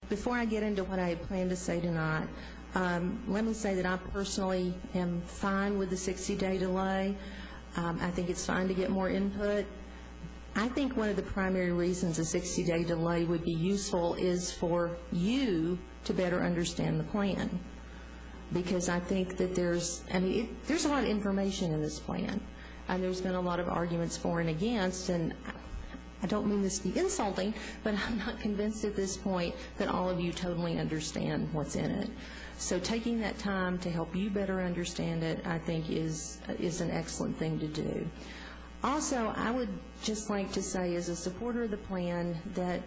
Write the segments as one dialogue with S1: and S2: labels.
S1: Before I get into what I plan to say tonight, let me say that I personally am fine with the 60-day delay. I think it's fine to get more input. I think one of the primary reasons a 60-day delay would be useful is for you to better understand the plan. Because I think that there's a lot of information in this plan, and there's been a lot of arguments for and against, and I don't mean this to be insulting, but I'm not convinced at this point that all of you totally understand what's in it. So taking that time to help you better understand it, I think, is an excellent thing to do. Also, I would just like to say, as a supporter of the plan, that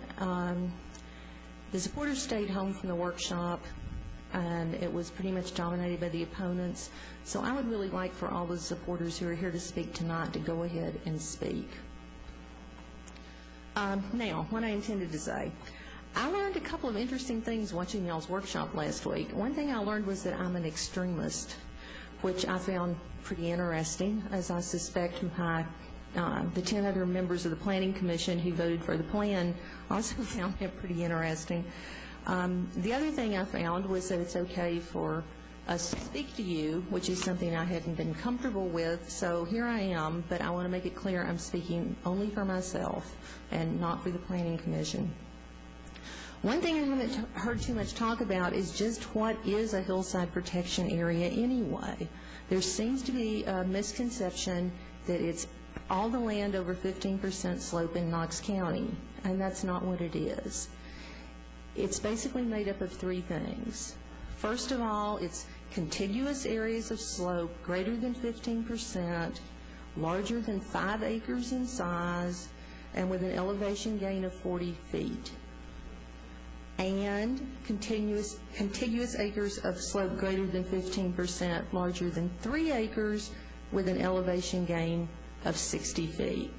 S1: the supporters stayed home from the workshop, and it was pretty much dominated by the opponents. So I would really like for all the supporters who are here to speak tonight to go ahead and speak. Now, what I intended to say. I learned a couple of interesting things watching y'all's workshop last week. One thing I learned was that I'm an extremist, which I found pretty interesting, as I suspect the 10 other members of the Planning Commission who voted for the plan also found it pretty interesting. The other thing I found was that it's okay for us to speak to you, which is something I hadn't been comfortable with. So here I am, but I want to make it clear I'm speaking only for myself and not for the Planning Commission. One thing I haven't heard too much talk about is just what is a hillside protection area anyway. There seems to be a misconception that it's all the land over 15% slope in Knox County, and that's not what it is. It's basically made up of three things. First of all, it's contiguous areas of slope greater than 15%, larger than 5 acres in size, and with an elevation gain of 40 feet. And contiguous acres of slope greater than 15%, larger than 3 acres, with an elevation gain of 60 feet.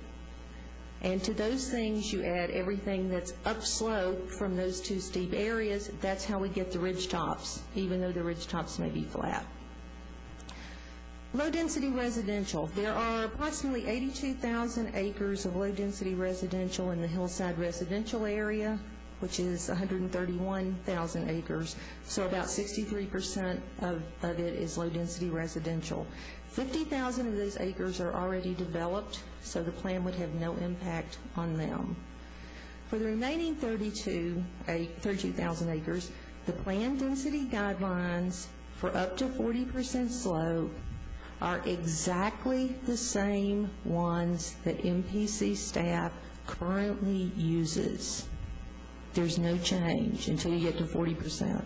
S1: And to those things, you add everything that's upslope from those two steep areas. That's how we get the ridge tops, even though the ridge tops may be flat. Low-density residential. There are approximately 82,000 acres of low-density residential in the hillside residential area, which is 131,000 acres. So about 63% of it is low-density residential. 50,000 of those acres are already developed, so the plan would have no impact on them. For the remaining 32,000 acres, the plan density guidelines for up to 40% slope are exactly the same ones that MPC staff currently uses. There's no change until you get to 40%.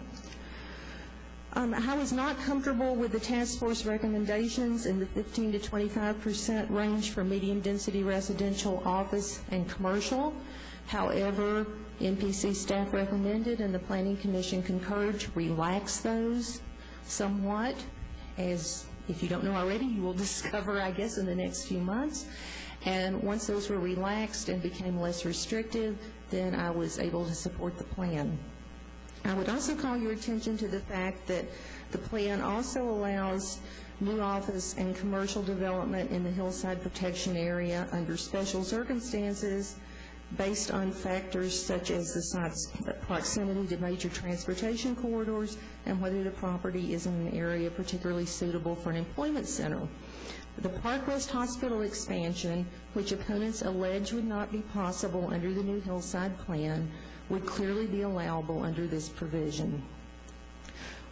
S1: I was not comfortable with the task force recommendations in the 15 to 25% range for medium density residential, office, and commercial. However, MPC staff recommended and the Planning Commission concurred to relax those somewhat, as if you don't know already, you will discover, I guess, in the next few months. And once those were relaxed and became less restrictive, then I was able to support the plan. I would also call your attention to the fact that the plan also allows new office and commercial development in the hillside protection area under special circumstances based on factors such as the site's proximity to major transportation corridors and whether the property is in an area particularly suitable for an employment center. The Park West Hospital expansion, which opponents allege would not be possible under the new hillside plan, would clearly be allowable under this provision.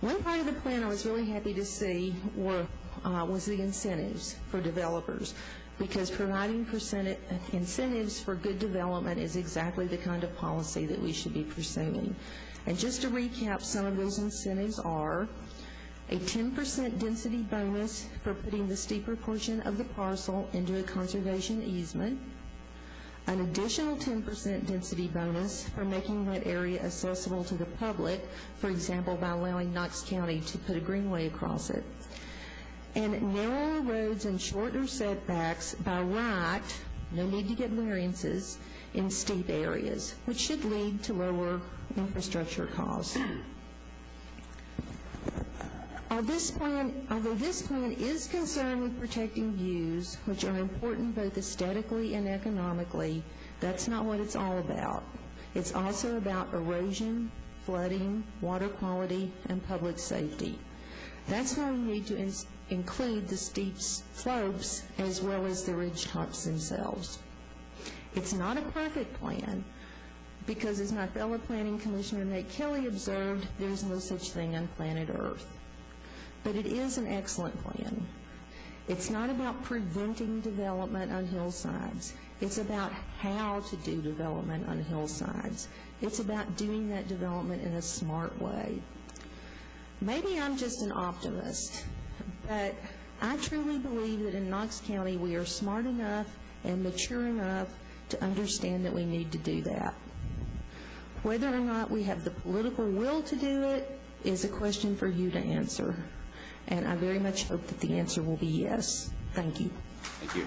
S1: One part of the plan I was really happy to see was the incentives for developers, because providing incentives for good development is exactly the kind of policy that we should be pursuing. And just to recap, some of those incentives are a 10% density bonus for putting the steeper portion of the parcel into a conservation easement, an additional 10% density bonus for making that area accessible to the public, for example, by allowing Knox County to put a greenway across it, and narrower roads and shorter setbacks by right, no need to get variances, in steep areas, which should lead to lower infrastructure costs. Although this plan is concerned with protecting views, which are important both aesthetically and economically, that's not what it's all about. It's also about erosion, flooding, water quality, and public safety. That's why we need to include the steep slopes as well as the ridge tops themselves. It's not a perfect plan because, as my fellow planning commissioner Nate Kelly observed, there's no such thing on planet Earth. But it is an excellent plan. It's not about preventing development on hillsides. It's about how to do development on hillsides. It's about doing that development in a smart way. Maybe I'm just an optimist, but I truly believe that in Knox County we are smart enough and mature enough to understand that we need to do that. Whether or not we have the political will to do it is a question for you to answer. And I very much hope that the answer will be yes. Thank you.
S2: Thank you.